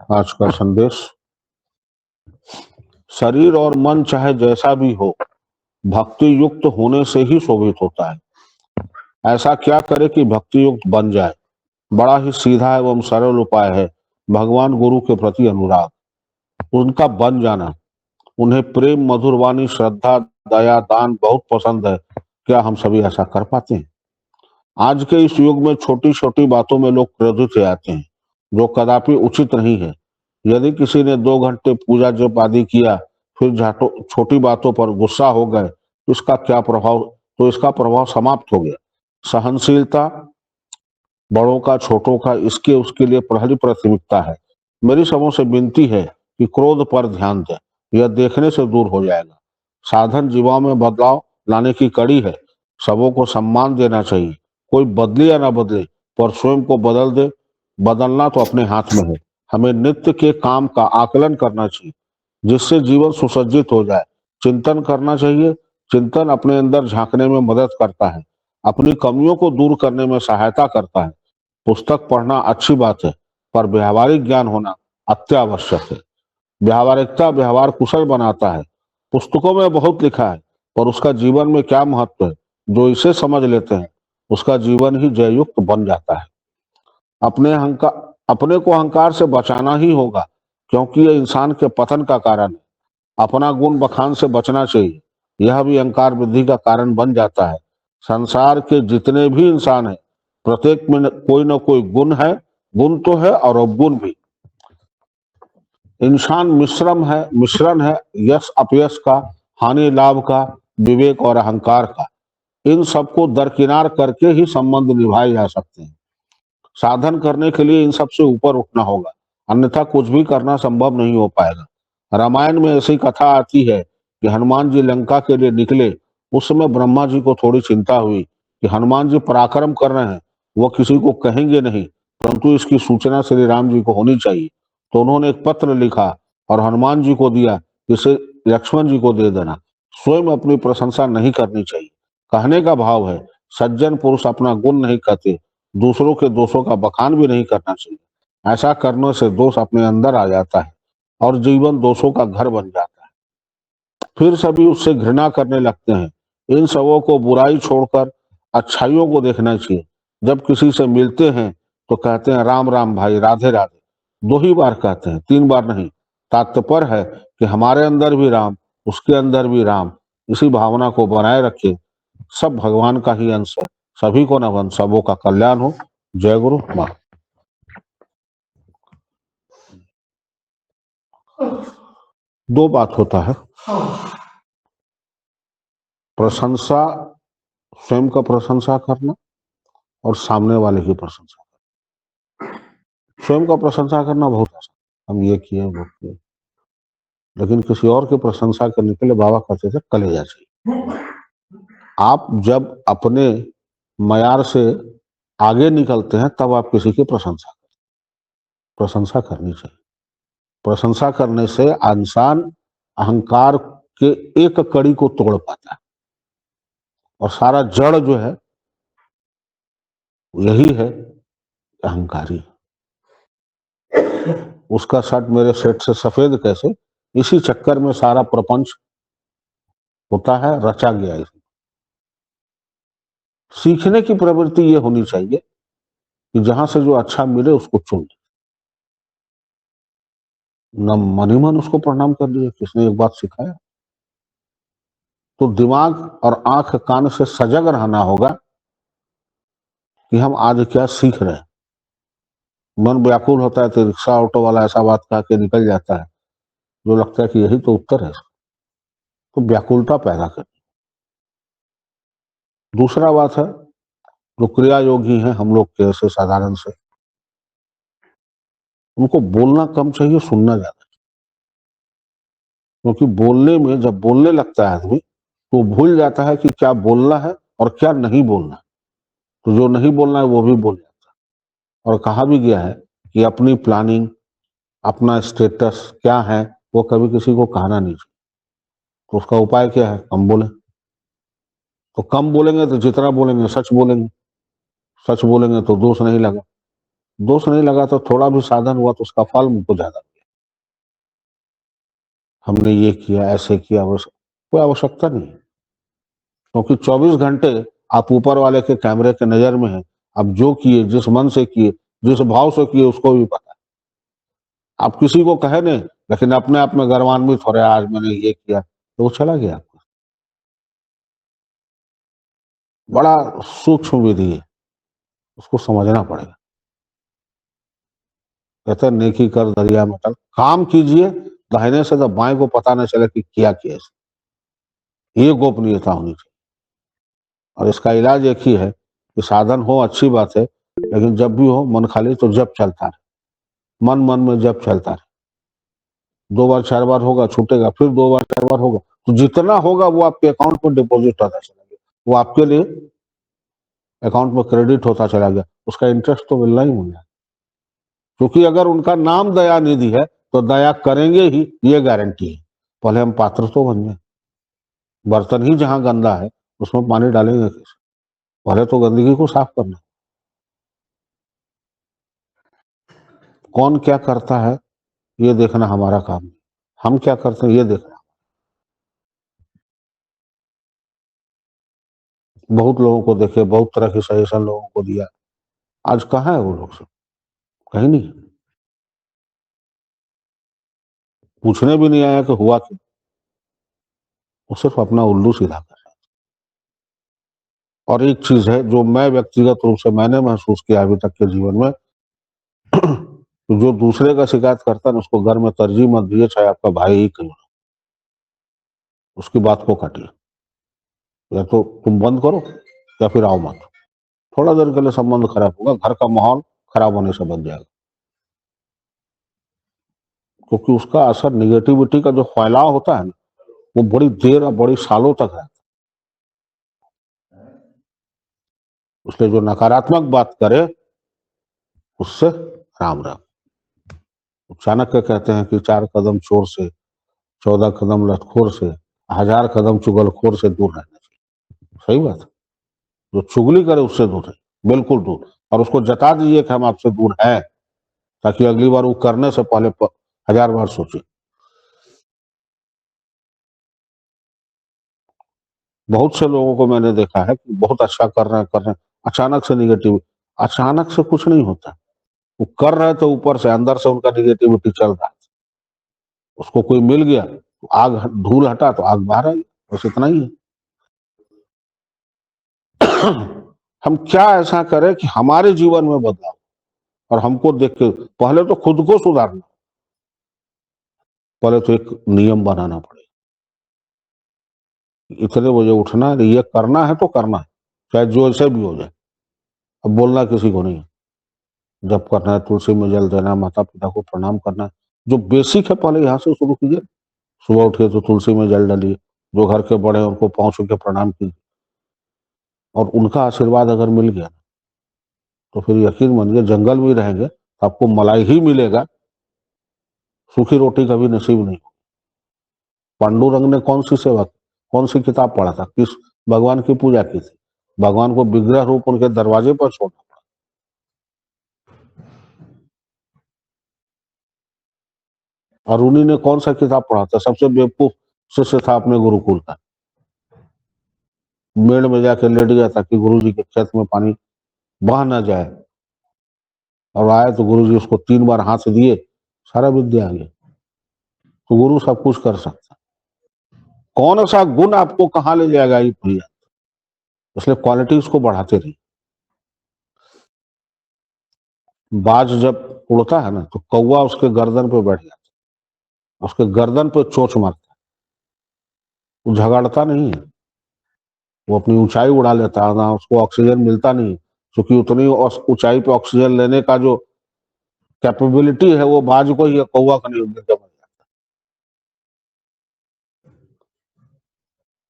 आज का संदेश। शरीर और मन चाहे जैसा भी हो, भक्ति युक्त होने से ही शोभित होता है। ऐसा क्या करे कि भक्ति युक्त बन जाए। बड़ा ही सीधा एवं सरल उपाय है भगवान गुरु के प्रति अनुराग, उनका बन जाना। उन्हें प्रेम, मधुर वाणी, श्रद्धा, दया, दान बहुत पसंद है। क्या हम सभी ऐसा कर पाते हैं? आज के इस युग में छोटी छोटी बातों में लोग क्रोधित हो जाते हैं, जो कदापि उचित नहीं है। यदि किसी ने 2 घंटे पूजा जप आदि किया, फिर छोटी बातों पर गुस्सा हो गए, तो इसका प्रभाव समाप्त हो गया। सहनशीलता, बड़ों का छोटों का इसके उसके लिए पहली प्राथमिकता है। मेरी सबों से विनती है कि क्रोध पर ध्यान दें, यह देखने से दूर हो जाएगा। साधन जीवन में बदलाव लाने की कड़ी है। सबों को सम्मान देना चाहिए। कोई बदले या ना बदले, पर स्वयं को बदल दे। बदलना तो अपने हाथ में है। हमें नित्य के काम का आकलन करना चाहिए, जिससे जीवन सुसज्जित हो जाए। चिंतन करना चाहिए। चिंतन अपने अंदर झांकने में मदद करता है, अपनी कमियों को दूर करने में सहायता करता है। पुस्तक पढ़ना अच्छी बात है, पर व्यवहारिक ज्ञान होना अत्यावश्यक है। व्यवहारिकता व्यवहार कुशल बनाता है। पुस्तकों में बहुत लिखा है, पर उसका जीवन में क्या महत्व है, जो इसे समझ लेते हैं, उसका जीवन ही जययुक्त बन जाता है। अपने को अहंकार से बचाना ही होगा, क्योंकि यह इंसान के पतन का कारण है। अपना गुण बखान से बचना चाहिए, यह भी अहंकार वृद्धि का कारण बन जाता है। संसार के जितने भी इंसान हैं, प्रत्येक में कोई न कोई गुण है। गुण तो है और अवगुण भी। इंसान मिश्रण है यश अपयश का, हानि लाभ का, विवेक और अहंकार का। इन सबको दरकिनार करके ही संबंध निभाए जा सकते हैं। साधन करने के लिए इन सबसे ऊपर उठना होगा, अन्यथा कुछ भी करना संभव नहीं हो पाएगा। रामायण में ऐसी कथा आती है कि हनुमान जी लंका के लिए निकले। उस समय ब्रह्मा जी को थोड़ी चिंता हुई कि हनुमान जी पराक्रम कर रहे हैं, वो किसी को कहेंगे नहीं, परंतु इसकी सूचना श्री राम जी को होनी चाहिए। तो उन्होंने एक पत्र लिखा और हनुमान जी को दिया, इसे लक्ष्मण जी को दे देना। स्वयं अपनी प्रशंसा नहीं करनी चाहिए। कहने का भाव है, सज्जन पुरुष अपना गुण नहीं कहते, दूसरों के दोषों का बखान भी नहीं करना चाहिए। ऐसा करने से दोष अपने अंदर आ जाता है और जीवन दोषों का घर बन जाता है। फिर सभी उससे घृणा करने लगते हैं। इन सबों को बुराई छोड़कर अच्छाइयों को देखना चाहिए। जब किसी से मिलते हैं तो कहते हैं राम राम भाई, राधे राधे। 2 ही बार कहते हैं, 3 बार नहीं। तात्पर्य है कि हमारे अंदर भी राम, उसके अंदर भी राम। इसी भावना को बनाए रखें। सब भगवान का ही अंश है। सभी को नमन, सबों का कल्याण हो। जय गुरु माँ। 2 बात होता है, प्रशंसा, स्वयं का प्रशंसा करना और सामने वाले की प्रशंसा करना। स्वयं का प्रशंसा करना बहुत आसान, हम ये किए वो किए, लेकिन किसी और की प्रशंसा करने के लिए बाबा कहते थे कलेजा चाहिए। आप जब अपने मयार से आगे निकलते हैं, तब आप किसी की प्रशंसा करनी चाहिए। प्रशंसा करने से इंसान अहंकार के एक कड़ी को तोड़ पाता है, और सारा जड़ जो है यही है अहंकारी। उसका शर्ट मेरे शर्ट से सफेद कैसे, इसी चक्कर में सारा प्रपंच होता है, रचा गया है। सीखने की प्रवृत्ति ये होनी चाहिए कि जहां से जो अच्छा मिले उसको चुन ले। न मन ही मन उसको प्रणाम कर लिए, किसने एक बात सिखाया। तो दिमाग और आंख कान से सजग रहना होगा कि हम आज क्या सीख रहे हैं। मन व्याकुल होता है तो रिक्शा ऑटो वाला ऐसा बात कह के निकल जाता है, जो लगता है कि यही तो उत्तर है। तो व्याकुलता पैदा कर। दूसरा बात है, जो क्रिया योगी हैं हम लोग के ऐसे साधारण से, उनको बोलना कम चाहिए, सुनना ज्यादा। क्योंकि बोलने में जब बोलने लगता है आदमी, तो भूल जाता है कि क्या बोलना है और क्या नहीं बोलना। तो जो नहीं बोलना है वो भी बोल जाता है। और कहा भी गया है कि अपनी प्लानिंग, अपना स्टेटस क्या है, वो कभी किसी को कहना नहीं चाहिए। तो उसका उपाय क्या है? कम बोले। तो कम बोलेंगे तो जितना बोलेंगे सच बोलेंगे, सच बोलेंगे तो दोष नहीं लगा। दोष नहीं लगा तो थोड़ा भी साधन हुआ तो उसका फल मुझको ज्यादा मिला। हमने ये किया, ऐसे किया, कोई आवश्यकता नहीं है। क्योंकि 24 घंटे आप ऊपर वाले के कैमरे के नजर में हैं। आप जो किए, जिस मन से किए, जिस भाव से किए, उसको भी पता है। आप किसी को कहे नहीं, लेकिन अपने आप में गर्वान्वित हो रहे हैं, आज मैंने ये किया, तो वो चला गया। बड़ा सूक्ष्म विधि है, उसको समझना पड़ेगा। कहते हैं नेकी कर दरिया में डाल, काम कीजिए दाहिने से तो बाएं को पता न चले कि किया किया। ये गोपनीयता होनी चाहिए। और इसका इलाज एक ही है कि साधन हो अच्छी बात है, लेकिन जब भी हो मन खाली तो जब चलता रहे, मन मन में जब चलता रहे। 2 बार 4 बार होगा, छूटेगा, फिर 2 बार 4 बार होगा, तो जितना होगा वो आपके अकाउंट में डिपॉजिट होता चला गया, वो आपके लिए अकाउंट में क्रेडिट होता चला गया, उसका इंटरेस्ट तो मिलना ही मिलना है। क्योंकि अगर उनका नाम दया निधि है तो दया करेंगे ही, ये गारंटी है। पहले हम पात्र तो बन जाए। बर्तन ही जहां गंदा है उसमें पानी डालेंगे कैसे? पहले तो गंदगी को साफ करना। कौन क्या करता है ये देखना हमारा काम है, हम क्या करते हैं ये देखना। बहुत लोगों को देखे, बहुत तरह के सजेशन लोगों को दिया, आज कहाँ है वो लोग सब? कहीं नहीं। पूछने भी नहीं आया कि हुआ क्या, वो सिर्फ अपना उल्लू सीधा कर रहा है। और एक चीज है जो मैं व्यक्तिगत रूप से मैंने महसूस किया अभी तक के जीवन में, तो जो दूसरे का शिकायत करता है ना, उसको घर में तरजीह मत दिए, चाहे आपका भाई ही क्यों ना। उसकी बात को काटिए, या तो तुम बंद करो या फिर आओ मत। थोड़ा देर के लिए संबंध खराब होगा, घर का माहौल खराब होने से बच जाएगा। क्योंकि उसका असर, निगेटिविटी का जो फैलाव होता है ना, वो बड़ी देर और बड़ी सालों तक रहता है। इसलिए जो नकारात्मक बात करे उससे राम राम। चाणक्य कहते हैं कि 4 कदम चोर से, 14 कदम लतखोर से, 1000 कदम चुगलखोर से दूर रहना चाहिए। सही बात है। जो चुगली करे उससे दूर रहे, बिल्कुल दूर। और उसको जता दीजिए कि हम आपसे दूर हैं, ताकि अगली बार वो करने से पहले 1000 बार सोचे। बहुत से लोगों को मैंने देखा है कि बहुत अच्छा कर रहे हैं, अचानक से निगेटिव। अचानक से कुछ नहीं होता, वो कर रहे थे ऊपर से, अंदर से उनका निगेटिविटी चल रहा है। उसको कोई मिल गया तो आग, धूल हटा तो आग बाहर आई, बस इतना ही है। हम क्या ऐसा करें कि हमारे जीवन में बदलाव, और हमको देख के पहले तो खुद को सुधारना, पहले तो एक नियम बनाना पड़ेगा। इतने बजे उठना है, ये करना है तो करना है, चाहे जो ऐसे भी हो जाए। अब बोलना किसी को नहीं है। जब करना है तुलसी में जल देना, माता पिता को प्रणाम करना है, जो बेसिक है पहले यहाँ से शुरू कीजिए। सुबह उठिए तो तुलसी में जल डालिए, जो घर के बड़े हैं उनको पहुंच के प्रणाम कीजिए, और उनका आशीर्वाद अगर मिल गया तो फिर यकीन मानिए जंगल में रहेंगे तो आपको मलाई ही मिलेगा, सूखी रोटी कभी नसीब नहीं। पांडुरंग ने कौन सी सेवा, कौन सी किताब पढ़ा था, किस भगवान की पूजा की थी? भगवान को विग्रह रूप उनके दरवाजे पर छोड़ा। और उन्हीं ने कौन सा किताब पढ़ा था? सबसे बेवकूफ शिष्य था अपने गुरुकुल का, मेड़ में जाके लेट गया ताकि गुरु जी के खेत में पानी बह ना जाए, और आए तो गुरु जी उसको 3 बार हाथ दिए, सारा विद्या आ गया। तो गुरु सब कुछ कर सकता है। कौन सा गुण आपको कहाँ ले जाएगा ये भैया, इसलिए क्वालिटी उसको बढ़ाते रहिए। बाज जब उड़ता है ना तो कौवा उसके गर्दन पे बैठ जाता है, उसके गर्दन पे चोंच मारता है, वो झगड़ता नहीं है। वो अपनी ऊंचाई उड़ा लेता है ना, उसको ऑक्सीजन मिलता नहीं, क्योंकि उतनी ऊंचाई पे ऑक्सीजन लेने का जो कैपेबिलिटी है वो बाज को ही है, कौवा का नहीं मिलता।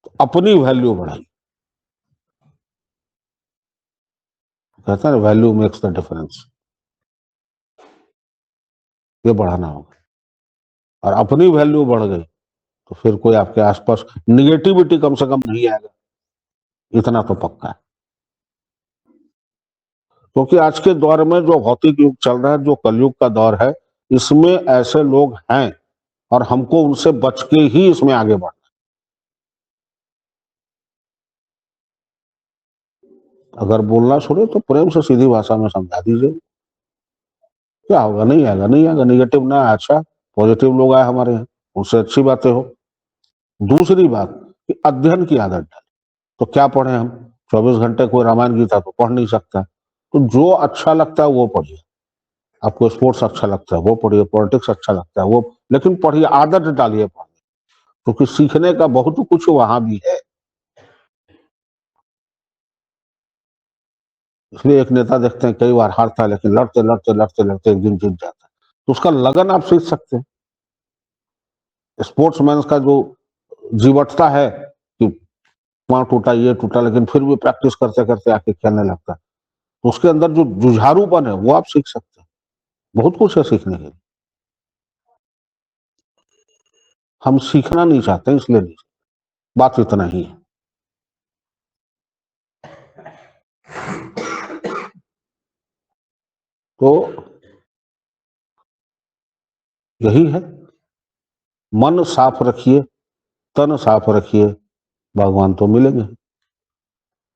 तो अपनी वैल्यू बढ़ाई। कहते हैं वैल्यू मेक्स द डिफरेंस, ये बढ़ाना होगा। और अपनी वैल्यू बढ़ गई तो फिर कोई आपके आसपास निगेटिविटी कम से कम नहीं आएगा, इतना तो पक्का है। क्योंकि आज के दौर में जो भौतिक युग चल रहा है, जो कलयुग का दौर है, इसमें ऐसे लोग हैं और हमको उनसे बच के ही इसमें आगे बढ़ना। अगर बोलना छोड़े तो प्रेम से सीधी भाषा में समझा दीजिए। क्या होगा? नहीं आएगा, नहीं आएगा, निगेटिव ना, अच्छा पॉजिटिव लोग आए हमारे यहाँ, उनसे अच्छी बातें हो। दूसरी बात कि अध्ययन की आदत डालें। तो क्या पढ़े हम? 24 घंटे कोई रामायण गीता तो पढ़ नहीं सकता। तो जो अच्छा लगता है वो पढ़िए। आपको स्पोर्ट्स अच्छा लगता है वो पढ़िए, पॉलिटिक्स अच्छा लगता है वो, लेकिन पढ़िए, आदत डालिए पढ़ने, क्योंकि सीखने का बहुत कुछ वहां भी है। इसलिए एक नेता देखते हैं कई बार हारता है, लेकिन लड़ते लड़ते लड़ते लड़ते एक दिन जीत जाता है, तो उसका लगन आप सीख सकते हैं। स्पोर्ट्समैन का जो जीवटता है कि वहां टूटा ये टूटा, लेकिन फिर भी प्रैक्टिस करते करते आके खेलने लगता है, तो उसके अंदर जो जुझारूपन है वो आप सीख सकते हैं। बहुत कुछ है सीखने के लिए। हम सीखना नहीं चाहते, इसलिए नहीं। बात इतना ही है। तो यही है, मन साफ रखिए, तन साफ रखिए, भगवान तो मिलेंगे।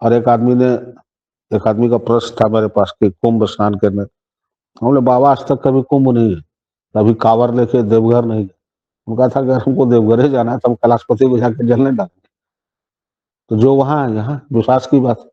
और एक आदमी का प्रश्न था मेरे पास कि कुंभ स्नान करने, हम बोले बाबा आज तक कभी कुंभ नहीं है, कभी कांवर लेके देवघर नहीं गए। उनका था कि अगर हमको देवघर ही जाना है तो हम कैलाशपति को जाकर जलने डालेंगे। तो जो वहां है यहाँ विश्वास की बात है।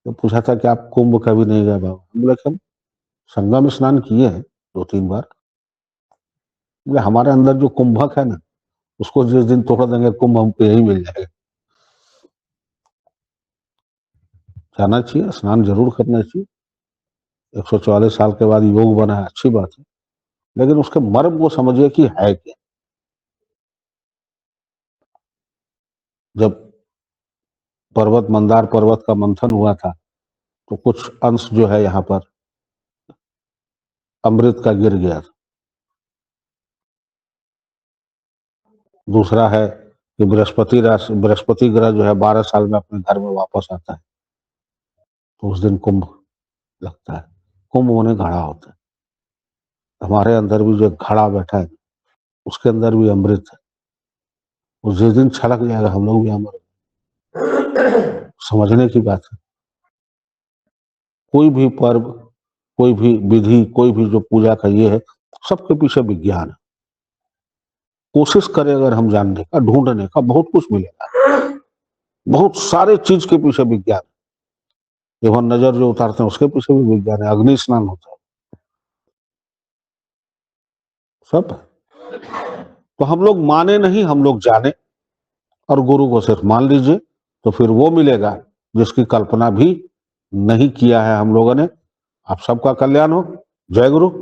तो पूछा था कि आप कुंभ कभी नहीं गए बाबा? हम बोले कि हम संगम स्नान किए हैं 2-3 बार। बोले हमारे अंदर जो कुंभक है ना, उसको जिस दिन तोड़ देंगे कुंभ हमको यही मिल जाएगा। जाना चाहिए, स्नान जरूर करना चाहिए। 144 साल के बाद योग बना है, अच्छी बात है, लेकिन उसके मर्म को समझिए कि है क्या। जब पर्वत मंदार पर्वत का मंथन हुआ था, तो कुछ अंश जो है यहाँ पर अमृत का गिर गया था। दूसरा है कि बृहस्पति ग्रह जो है 12 साल में अपने घर में वापस आता है, तो उस दिन कुंभ लगता है। कुंभ होने घड़ा होता है। हमारे अंदर भी जो घड़ा बैठा है, उसके अंदर भी अमृत है। उस जिस दिन छलक जाएगा हम लोग भी अमर। समझने की बात है। कोई भी पर्व, कोई भी विधि, कोई भी जो पूजा का ये है, सबके पीछे विज्ञान है। कोशिश करें अगर हम जानने का, ढूंढने का, बहुत कुछ मिलेगा। बहुत सारे चीज के पीछे विज्ञान है। एवं नजर जो उतारते हैं उसके पीछे भी विज्ञान है। अग्नि स्नान होता है, सब। तो हम लोग माने नहीं, हम लोग जाने, और गुरु को सिर्फ मान लीजिए, तो फिर वो मिलेगा जिसकी कल्पना भी नहीं किया है हम लोगों ने। आप सबका कल्याण हो। जय गुरु।